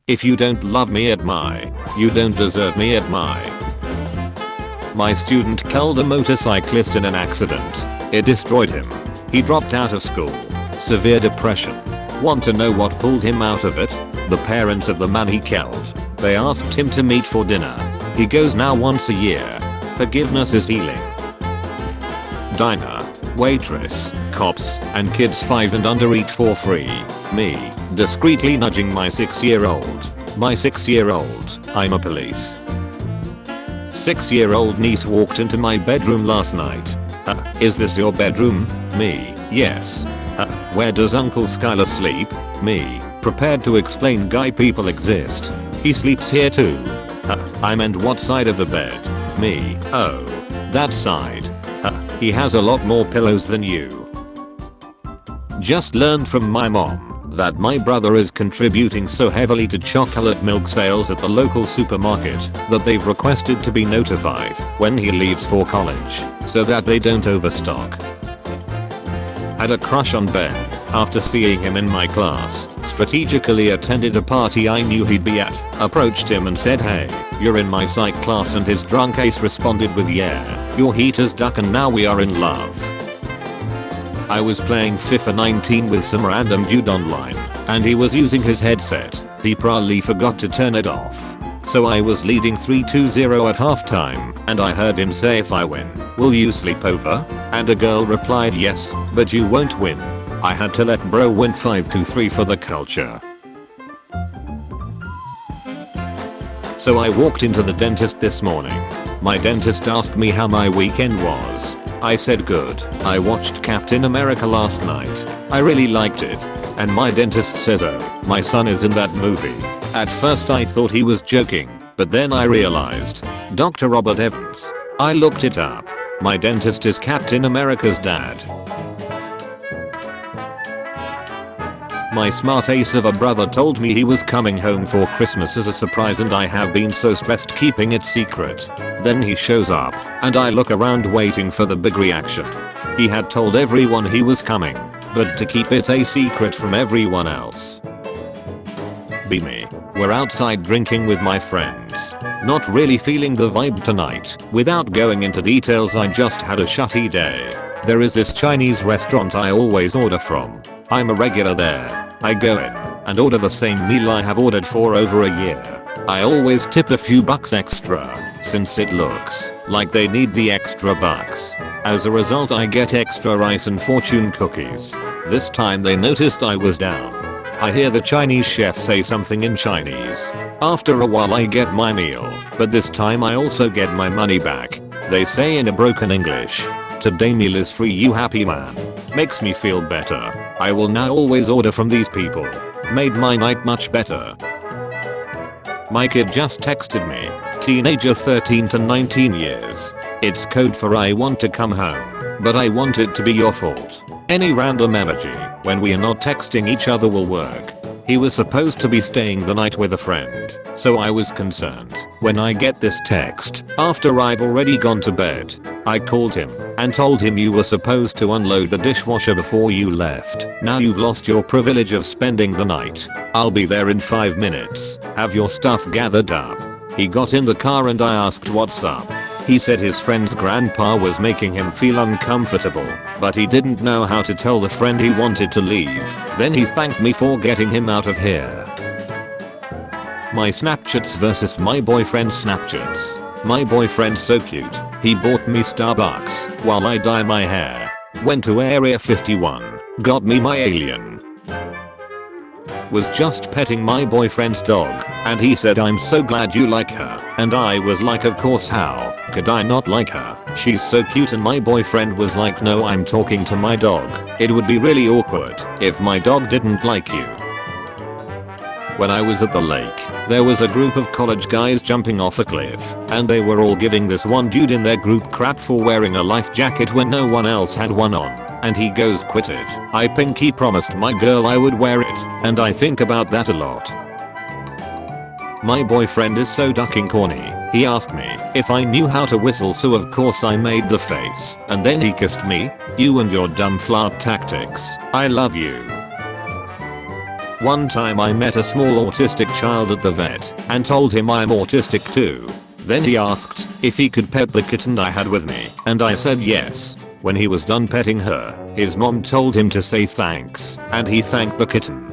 If you don't love me at my, you don't deserve me at my. My student killed a motorcyclist in an accident. It destroyed him. He dropped out of school. Severe depression. Want to know what pulled him out of it? The parents of the man he killed. They asked him to meet for dinner. He goes now once a year. Forgiveness is healing. Diner. Waitress. Cops and kids 5 and under eat for free. Me. Discreetly nudging my 6-year-old. My 6-year-old. I'm a police. 6-year-old niece walked into my bedroom last night. Is this your bedroom? Me. Yes. Where does Uncle Skylar sleep? Me. Prepared to explain guy people exist. He sleeps here too. I meant what side of the bed? Me. Oh. That side. He has a lot more pillows than you. Just learned from my mom that my brother is contributing so heavily to chocolate milk sales at the local supermarket that they've requested to be notified when he leaves for college so that they don't overstock. Had a crush on Ben after seeing him in my class. Strategically attended a party I knew he'd be at. Approached him and said, hey, you're in my psych class, and his drunk ace responded with, yeah, your heater's duck and now we are in love. I was playing FIFA 19 with some random dude online, and he was using his headset. He probably forgot to turn it off. So I was leading 3-2-0 at halftime, and I heard him say, if I win, will you sleep over? And a girl replied, yes, but you won't win. I had to let bro win 5-3 for the culture. So I walked into the dentist this morning. My dentist asked me how my weekend was. I said good. I watched Captain America last night. I really liked it. And my dentist says, oh, my son is in that movie. At first I thought he was joking, but then I realized. Dr. Robert Evans. I looked it up. My dentist is Captain America's dad. My smart ace of a brother told me he was coming home for Christmas as a surprise, and I have been so stressed keeping it secret. Then he shows up, and I look around waiting for the big reaction. He had told everyone he was coming, but to keep it a secret from everyone else. Be me. We're outside drinking with my friends. Not really feeling the vibe tonight. Without going into details, I just had a shitty day. There is this Chinese restaurant I always order from. I'm a regular there. I go in and order the same meal I have ordered for over a year. I always tip a few bucks extra, since it looks like they need the extra bucks. As a result, I get extra rice and fortune cookies. This time they noticed I was down. I hear the Chinese chef say something in Chinese. After a while I get my meal, but this time I also get my money back. They say in a broken English, today meal is free, you happy man. Makes me feel better. I will now always order from these people. Made my night much better. My kid just texted me. Teenager 13 to 19 years. It's code for I want to come home, but I want it to be your fault. Any random emoji when we are not texting each other will work. He was supposed to be staying the night with a friend, so I was concerned when I get this text after I've already gone to bed. I called him and told him you were supposed to unload the dishwasher before you left. Now you've lost your privilege of spending the night. I'll be there in 5 minutes. Have your stuff gathered up. He got in the car and I asked what's up. He said his friend's grandpa was making him feel uncomfortable, but he didn't know how to tell the friend he wanted to leave. Then he thanked me for getting him out of here. My Snapchats versus my boyfriend's Snapchats. My boyfriend's so cute. He bought me Starbucks while I dye my hair. Went to Area 51. Got me my alien. Was just petting my boyfriend's dog, and he said, I'm so glad you like her. And I was like, of course, how could I not like her? She's so cute. And my boyfriend was like, no, I'm talking to my dog. It would be really awkward if my dog didn't like you. When I was at the lake, there was a group of college guys jumping off a cliff, and they were all giving this one dude in their group crap for wearing a life jacket when no one else had one on. And he goes, quit it. I pinky promised my girl I would wear it, and I think about that a lot. My boyfriend is so ducking corny. He asked me if I knew how to whistle, so of course I made the face, and then he kissed me. You and your dumb flirt tactics. I love you. One time I met a small autistic child at the vet and told him I'm autistic too. Then he asked if he could pet the kitten I had with me, and I said yes. When he was done petting her, his mom told him to say thanks, and he thanked the kitten.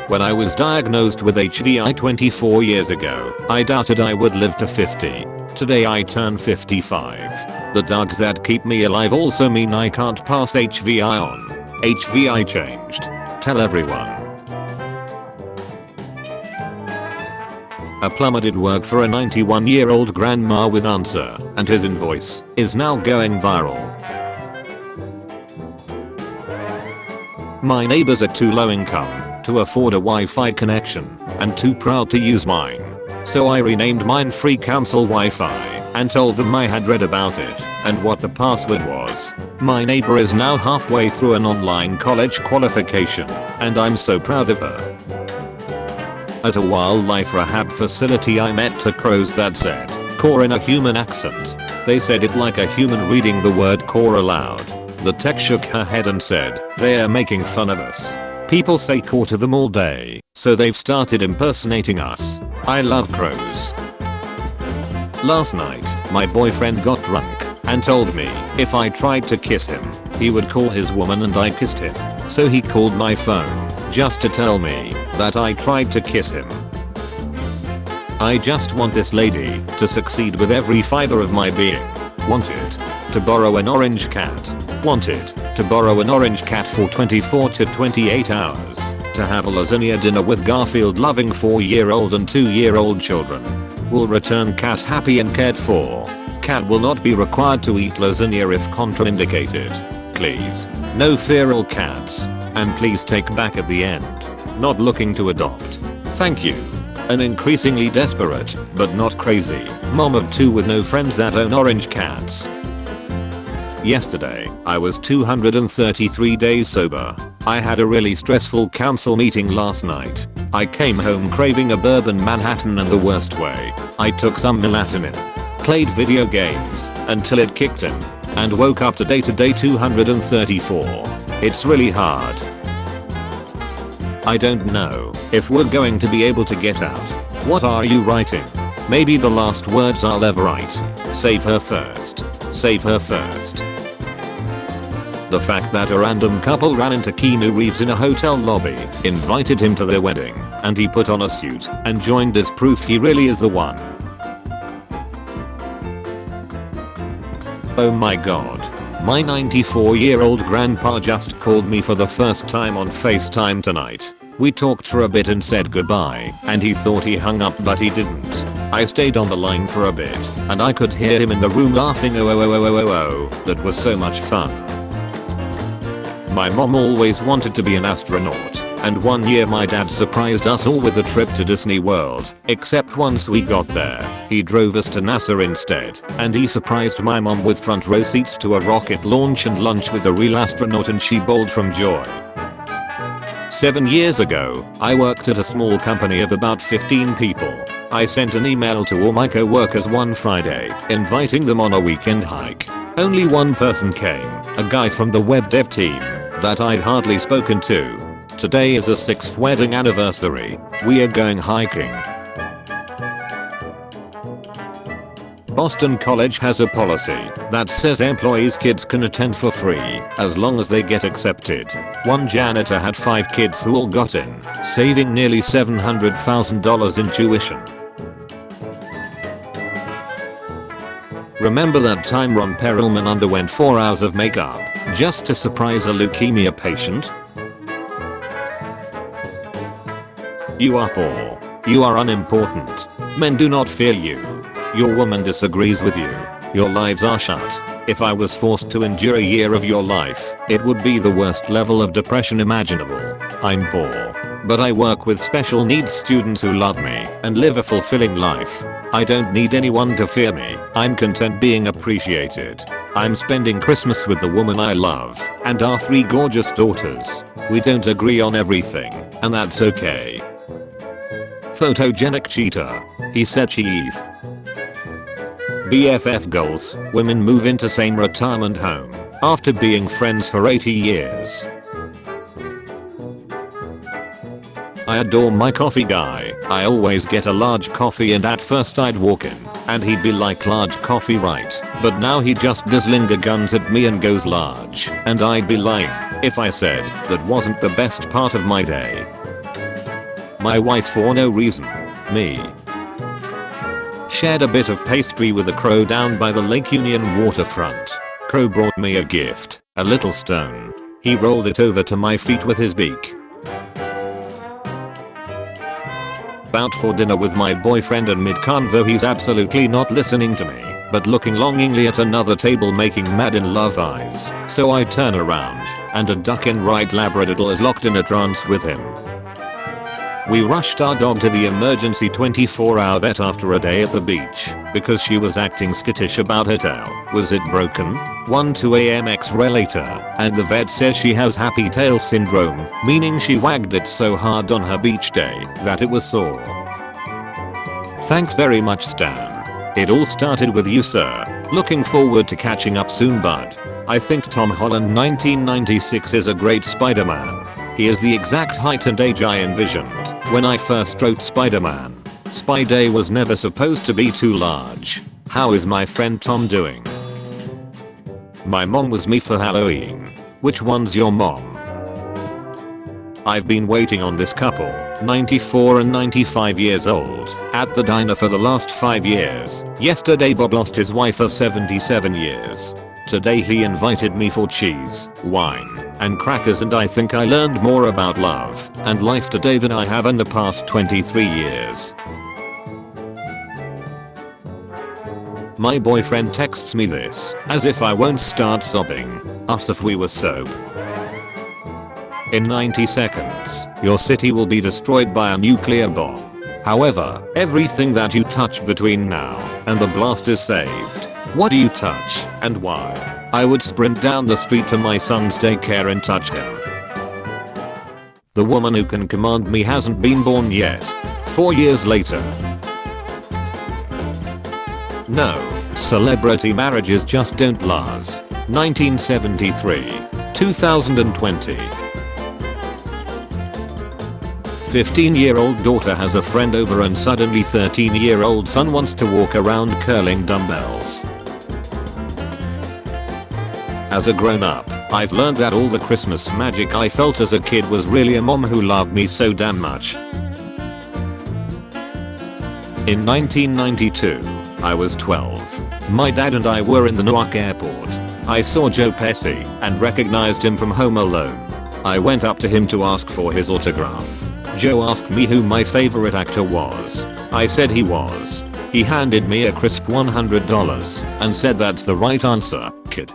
When I was diagnosed with HVI 24 years ago, I doubted I would live to 50. Today I turn 55. The drugs that keep me alive also mean I can't pass HVI on. HVI changed. Tell everyone. A plumber did work for a 91-year-old grandma with cancer, and his invoice is now going viral. My neighbors are too low income to afford a Wi-Fi connection and too proud to use mine. So I renamed mine Free Council Wi-Fi and told them I had read about it and what the password was. My neighbor is now halfway through an online college qualification, and I'm so proud of her. At a wildlife rehab facility I met two crows that said "core" in a human accent. They said it like a human reading the word core aloud. The tech shook her head and said, "They're making fun of us. People say core to them all day, so they've started impersonating us." I love crows. Last night, my boyfriend got drunk and told me if I tried to kiss him, he would call his woman and I kissed him. So he called my phone just to tell me that I tried to kiss him. I just want this lady to succeed with every fiber of my being. Wanted to borrow an orange cat. Wanted to borrow an orange cat for 24 to 28 hours. To have a lasagna dinner with Garfield loving 4-year-old and 2-year-old children. Will return cat happy and cared for. Cat will not be required to eat lasagna if contraindicated. Please, no feral cats. And please take back at the end. Not looking to adopt. Thank you. An increasingly desperate, but not crazy, mom of 2 with no friends that own orange cats. Yesterday, I was 233 days sober. I had a really stressful council meeting last night. I came home craving a bourbon Manhattan in the worst way. I took some melatonin, played video games until it kicked in, and woke up today 234. It's really hard. I don't know if we're going to be able to get out. What are you writing? Maybe the last words I'll ever write. Save her first. Save her first. The fact that a random couple ran into Keanu Reeves in a hotel lobby, invited him to their wedding, and he put on a suit and joined is proof he really is the one. Oh my god. My 94-year-old grandpa just called me for the first time on FaceTime tonight. We talked for a bit and said goodbye, and he thought he hung up but he didn't. I stayed on the line for a bit, and I could hear him in the room laughing. Oh, that was so much fun. My mom always wanted to be an astronaut, and one year my dad surprised us all with a trip to Disney World, except once we got there, he drove us to NASA instead, and he surprised my mom with front row seats to a rocket launch and lunch with a real astronaut, and she bawled from joy. 7 years ago, I worked at a small company of about 15 people. I sent an email to all my co-workers one Friday, inviting them on a weekend hike. Only one person came, a guy from the web dev team that I'd hardly spoken to. Today is a 6th wedding anniversary. We are going hiking. Boston College has a policy that says employees' kids can attend for free as long as they get accepted. One janitor had 5 kids who all got in, saving nearly $700,000 in tuition. Remember that time Ron Perelman underwent 4 hours of makeup just to surprise a leukemia patient? You are poor. You are unimportant. Men do not fear you. Your woman disagrees with you. Your lives are shut. If I was forced to endure a year of your life, it would be the worst level of depression imaginable. I'm poor. But I work with special needs students who love me and live a fulfilling life. I don't need anyone to fear me. I'm content being appreciated. I'm spending Christmas with the woman I love and our 3 gorgeous daughters. We don't agree on everything, and that's okay. Photogenic cheetah. He said cheese. BFF goals. Women move into same retirement home after being friends for 80 years. I adore my coffee guy. I always get a large coffee and at first I'd walk in and he'd be like, large coffee, right? But now he just does linger guns at me and goes large, and I'd be lying if I said that wasn't the best part of my day. My wife, for no reason. Me. Shared a bit of pastry with a crow down by the Lake Union waterfront. Crow brought me a gift, a little stone. He rolled it over to my feet with his beak. Out for dinner with my boyfriend, and mid-convo he's absolutely not listening to me, but looking longingly at another table making mad in love eyes. So I turn around, and a duck-and-right labradoodle is locked in a trance with him. We rushed our dog to the emergency 24-hour vet after a day at the beach because she was acting skittish about her tail. Was it broken? 1-2 a.m. X-ray later, and the vet says she has happy tail syndrome, meaning she wagged it so hard on her beach day that it was sore. Thanks very much, Stan. It all started with you, sir. Looking forward to catching up soon, bud. I think Tom Holland 1996 is a great Spider-Man. He is the exact height and age I envisioned when I first wrote Spider-Man. Spidey was never supposed to be too large. How is my friend Tom doing? My mom was me for Halloween. Which one's your mom? I've been waiting on this couple, 94 and 95 years old, at the diner for the last 5 years. Yesterday Bob lost his wife of 77 years. Today he invited me for cheese, wine, and crackers, and I think I learned more about love and life today than I have in the past 23 years. My boyfriend texts me this, as if I won't start sobbing. Us if we were soap. In 90 seconds, your city will be destroyed by a nuclear bomb. However, everything that you touch between now and the blast is saved. What do you touch, and why? I would sprint down the street to my son's daycare and touch him. The woman who can command me hasn't been born yet. 4 years later. No, celebrity marriages just don't last. 1973. 2020. 15-year-old daughter has a friend over and suddenly 13-year-old son wants to walk around curling dumbbells. As a grown-up, I've learned that all the Christmas magic I felt as a kid was really a mom who loved me so damn much. In 1992, I was 12. My dad and I were in the Newark airport. I saw Joe Pesci and recognized him from Home Alone. I went up to him to ask for his autograph. Joe asked me who my favorite actor was. I said he was. He handed me a crisp $100 and said, "That's the right answer, kid."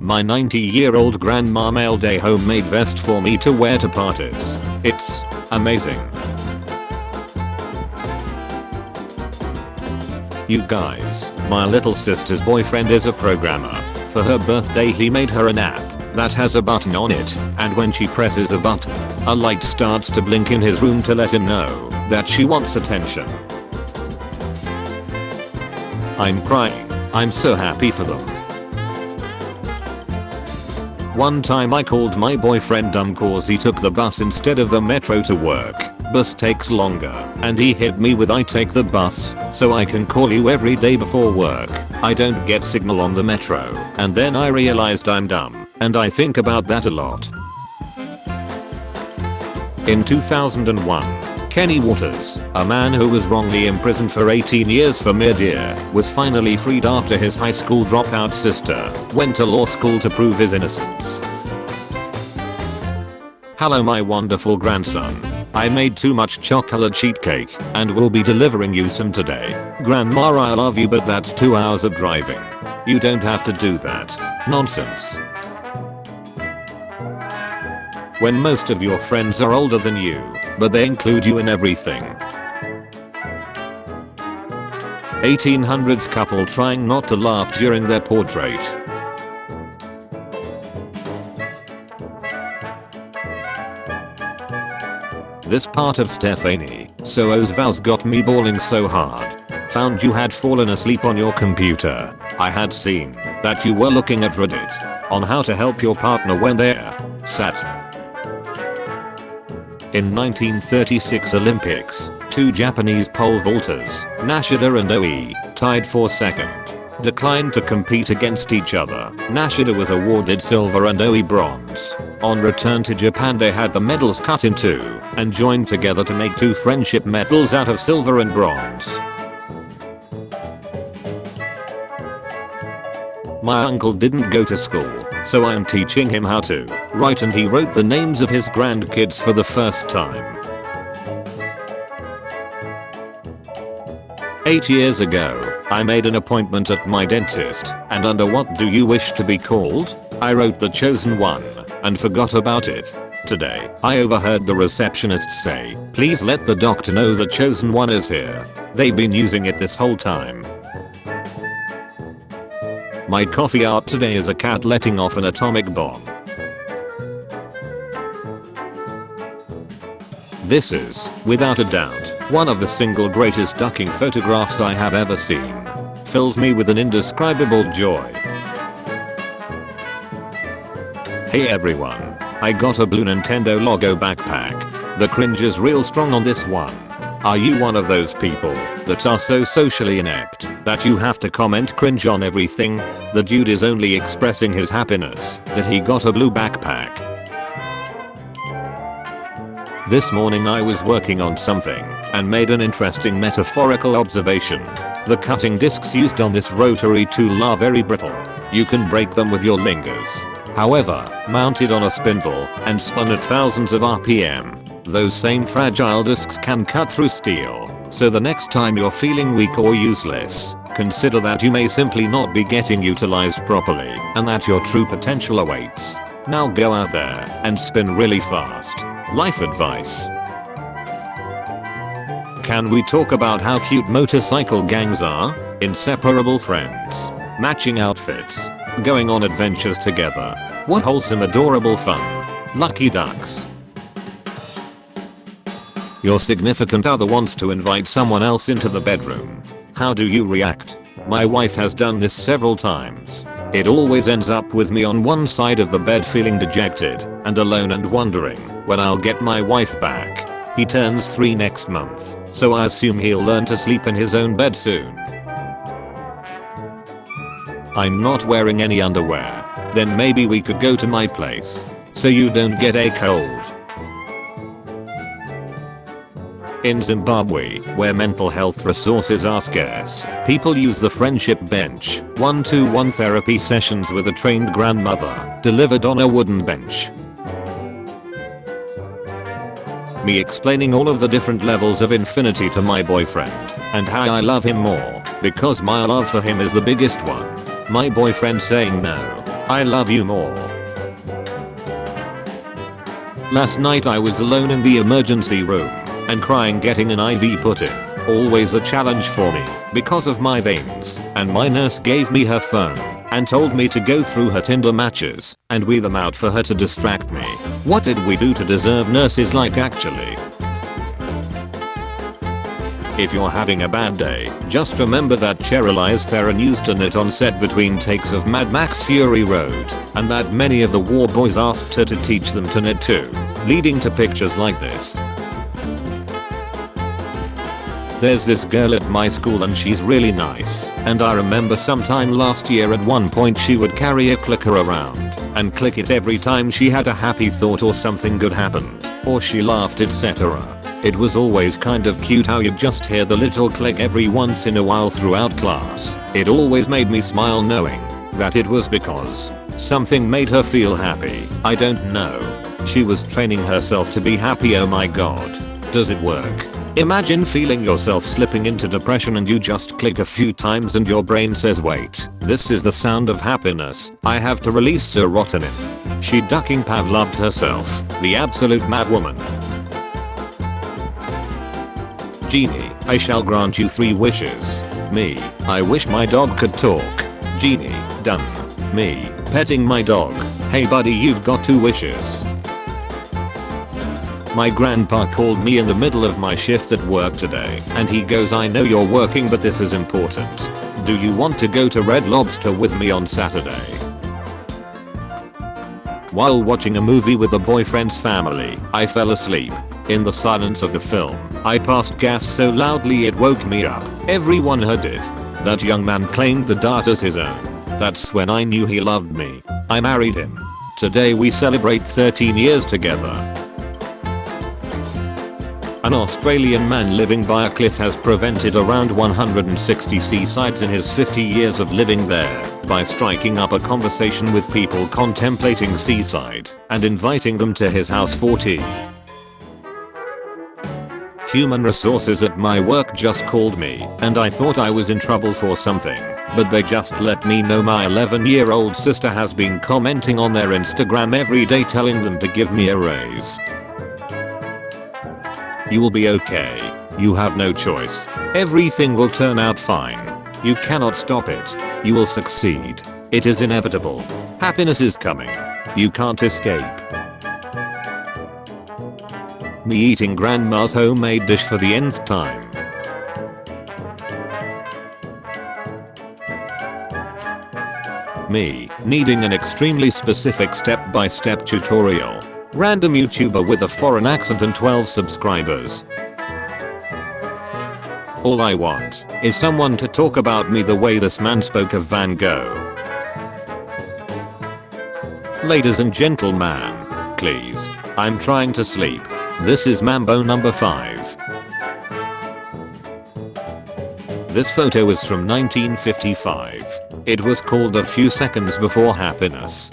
My 90-year-old grandma mailed a homemade vest for me to wear to parties. It's amazing. You guys, my little sister's boyfriend is a programmer. For her birthday he made her an app that has a button on it, and when she presses a button, a light starts to blink in his room to let him know that she wants attention. I'm crying. I'm so happy for them. One time I called my boyfriend dumb cause he took the bus instead of the metro to work. Bus takes longer, and he hit me with, "I take the bus so I can call you every day before work. I don't get signal on the metro." And then I realized I'm dumb, and I think about that a lot. In 2001, Kenny Waters, a man who was wrongly imprisoned for 18 years for murder, was finally freed after his high school dropout sister went to law school to prove his innocence. Hello my wonderful grandson. I made too much chocolate sheet cake and will be delivering you some today. Grandma, I love you, but that's 2 hours of driving. You don't have to do that. Nonsense. When most of your friends are older than you, but they include you in everything. 1800s couple trying not to laugh during their portrait. This part of Stephanie So's vows got me bawling so hard. Found you had fallen asleep on your computer. I had seen that you were looking at Reddit on how to help your partner when they're sad. In 1936 Olympics, two Japanese pole vaulters, Nishida and Oi, tied for second. Declined to compete against each other. Nishida was awarded silver and Oi bronze. On return to Japan they had the medals cut in two and joined together to make two friendship medals out of silver and bronze. My uncle didn't go to school, so I'm teaching him how to write, and he wrote the names of his grandkids for the first time. 8 years ago, I made an appointment at my dentist, and under what do you wish to be called? I wrote the chosen one, and forgot about it. Today, I overheard the receptionist say, please let the doctor know the chosen one is here. They've been using it this whole time. My coffee art today is a cat letting off an atomic bomb. This is, without a doubt, one of the single greatest ducking photographs I have ever seen. Fills me with an indescribable joy. Hey everyone, I got a blue Nintendo logo backpack. The cringe is real strong on this one. Are you one of those people that are so socially inept that you have to comment cringe on everything? The dude is only expressing his happiness that he got a blue backpack. This morning I was working on something and made an interesting metaphorical observation. The cutting discs used on this rotary tool are very brittle. You can break them with your fingers. However, mounted on a spindle and spun at thousands of RPM, those same fragile discs can cut through steel. So the next time you're feeling weak or useless, consider that you may simply not be getting utilized properly and that your true potential awaits. Now go out there and spin really fast. Life advice. Can we talk about how cute motorcycle gangs are? Inseparable friends, matching outfits, going on adventures together. What wholesome adorable fun. Lucky ducks. Your significant other wants to invite someone else into the bedroom. How do you react? My wife has done this several times. It always ends up with me on one side of the bed feeling dejected and alone and wondering when I'll get my wife back. He turns 3 next month, so I assume he'll learn to sleep in his own bed soon. I'm not wearing any underwear. Then maybe we could go to my place, so you don't get a cold. In Zimbabwe, where mental health resources are scarce, people use the friendship bench, 1-to-1 therapy sessions with a trained grandmother, delivered on a wooden bench. Me explaining all of the different levels of infinity to my boyfriend, and how I love him more, because my love for him is the biggest one. My boyfriend saying no, I love you more. Last night I was alone in the emergency room and crying getting an IV put in. Always a challenge for me because of my veins, and my nurse gave me her phone and told me to go through her Tinder matches and weed them out for her to distract me. What did we do to deserve nurses like actually? If you're having a bad day, just remember that Charlize Theron used to knit on set between takes of Mad Max Fury Road, and that many of the war boys asked her to teach them to knit too, leading to pictures like this. There's this girl at my school and she's really nice, and I remember sometime last year at one point she would carry a clicker around and click it every time she had a happy thought or something good happened, or she laughed, etc. It was always kind of cute how you'd just hear the little click every once in a while throughout class. It always made me smile knowing that it was because something made her feel happy. I don't know. She was training herself to be happy. Oh my god. Does it work? Imagine feeling yourself slipping into depression and you just click a few times and your brain says wait, this is the sound of happiness, I have to release serotonin. She ducking Pav loved herself, the absolute mad woman. Genie, I shall grant you 3 wishes. Me, I wish my dog could talk. Genie, done. Me, petting my dog. Hey buddy, you've got 2 wishes. My grandpa called me in the middle of my shift at work today and he goes, I know you're working but this is important. Do you want to go to Red Lobster with me on Saturday? While watching a movie with a boyfriend's family, I fell asleep. In the silence of the film, I passed gas so loudly it woke me up. Everyone heard it. That young man claimed the dart as his own. That's when I knew he loved me. I married him. Today we celebrate 13 years together. An Australian man living by a cliff has prevented around 160 seasides in his 50 years of living there by striking up a conversation with people contemplating seaside and inviting them to his house for tea. Human resources at my work just called me and I thought I was in trouble for something, but they just let me know my 11-year-old sister has been commenting on their Instagram every day telling them to give me a raise. You will be okay. You have no choice. Everything will turn out fine. You cannot stop it. You will succeed. It is inevitable. Happiness is coming. You can't escape. Me eating grandma's homemade dish for the nth time. Me needing an extremely specific step-by-step tutorial. Random YouTuber with a foreign accent and 12 subscribers. All I want is someone to talk about me the way this man spoke of Van Gogh. Ladies and gentlemen, please, I'm trying to sleep. This is Mambo number 5. This photo is from 1955. It was called A Few Seconds Before Happiness.